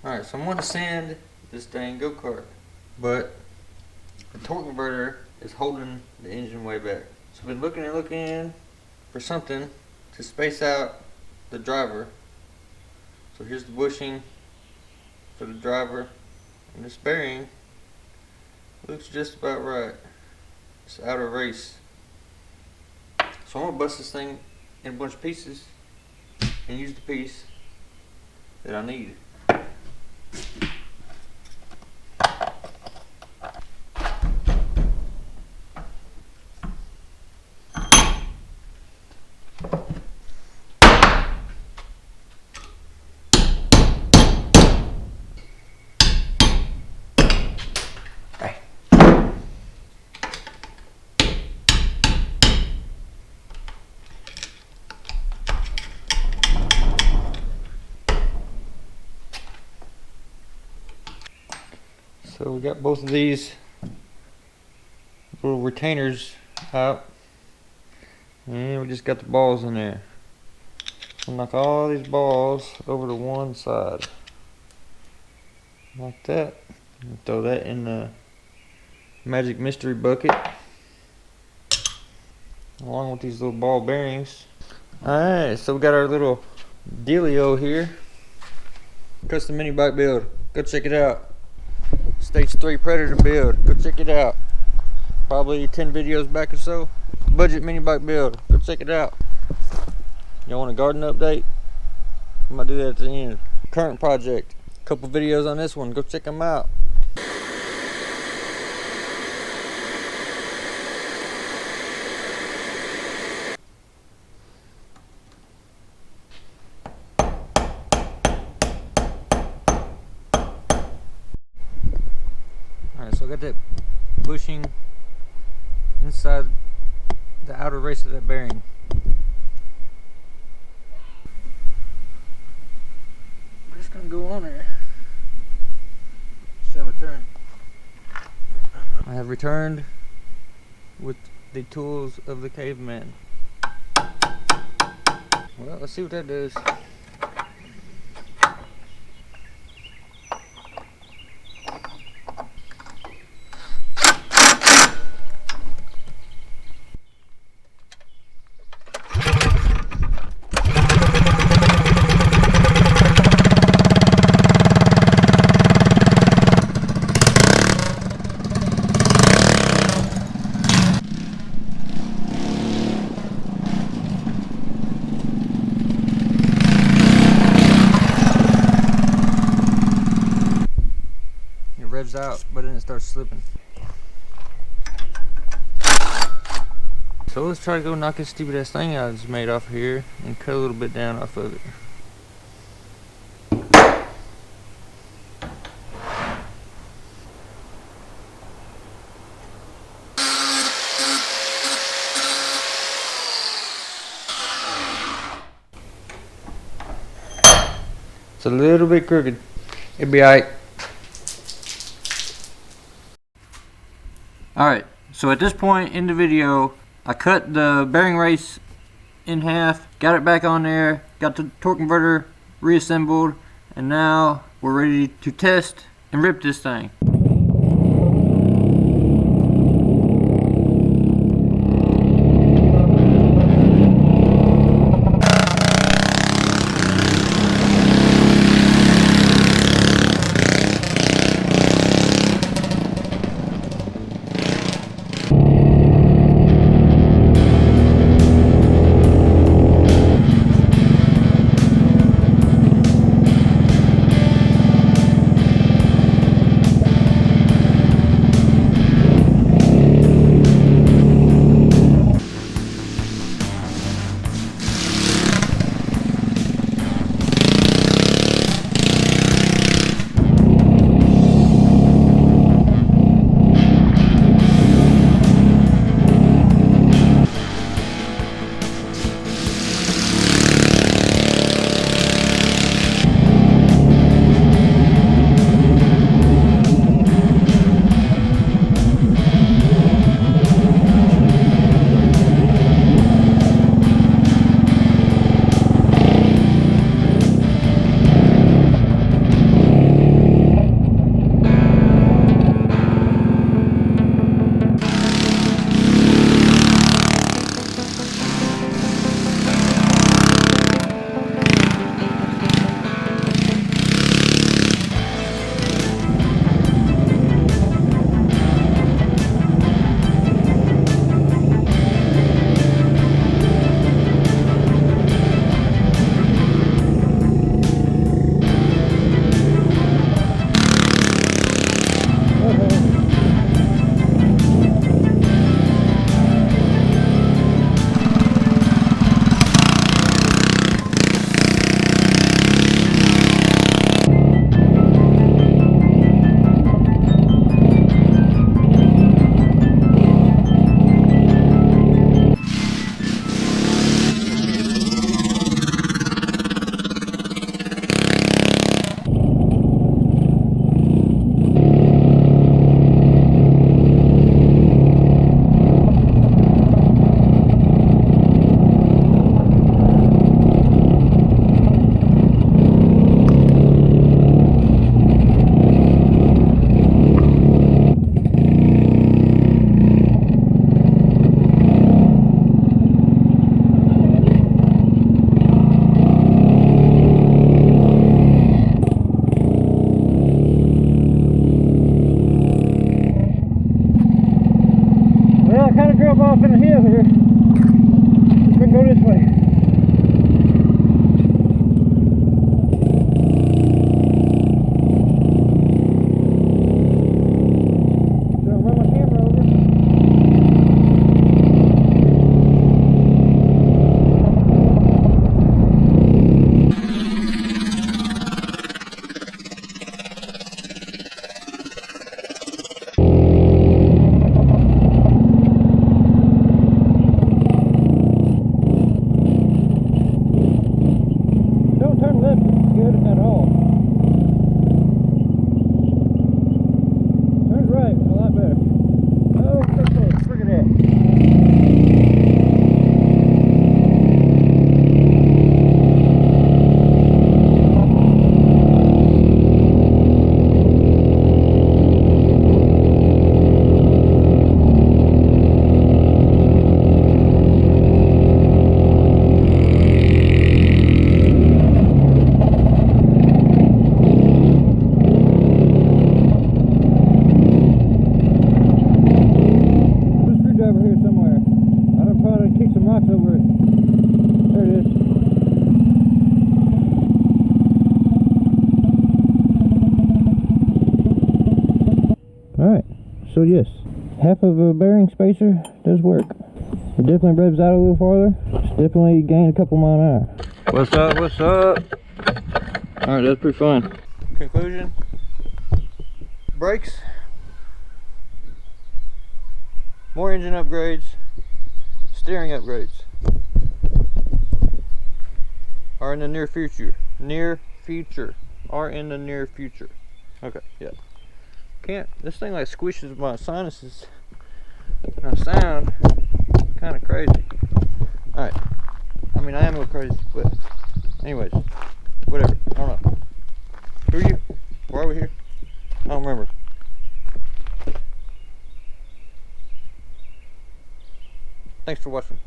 Alright, so I'm going to sand this dang go-kart, but the torque converter is holding the engine way back. So I've been looking for something to space out the driver. So here's the bushing for the driver, and this bearing looks just about right. It's out of race. So I'm gonna bust this thing in a bunch of pieces and use the piece that I need. So we got both of these little retainers out, and we just got the balls in there. We'll knock all these balls over to one side like that, and throw that in the magic mystery bucket along with these little ball bearings. Alright, so we got our little dealio here. Custom mini bike build. Go check it out. Stage 3 Predator build. Go check it out. Probably 10 videos back or so. Budget mini bike build. Go check it out. Y'all want a garden update? I might do that at the end. Current project. Couple videos on this one. Go check them out. Alright, so I got that bushing inside the outer race of that bearing. I'm just gonna go on there. Just have a turn. I have returned with the tools of the caveman. Well, let's see what that does. Revs out, but then it starts slipping. So let's try to go knock this stupid ass thing I just made off here and cut a little bit down off of it. It's a little bit crooked. It'll be alright. Alright, so at this point in the video, I cut the bearing race in half, got it back on there, got the torque converter reassembled, and now we're ready to test and rip this thing. So yes, half of a bearing spacer does work. It definitely revs out a little farther. It's definitely gained a couple mile an hour. What's up? What's up? All right, that's pretty fun. Conclusion: brakes, more engine upgrades, steering upgrades are in the near future. Are in the near future. Okay, yeah. This thing like squishes my sinuses. I sound kind of crazy. Alright. I mean, I am a little crazy, but anyways, whatever. I don't know. Who are you? Why are we here? I don't remember. Thanks for watching.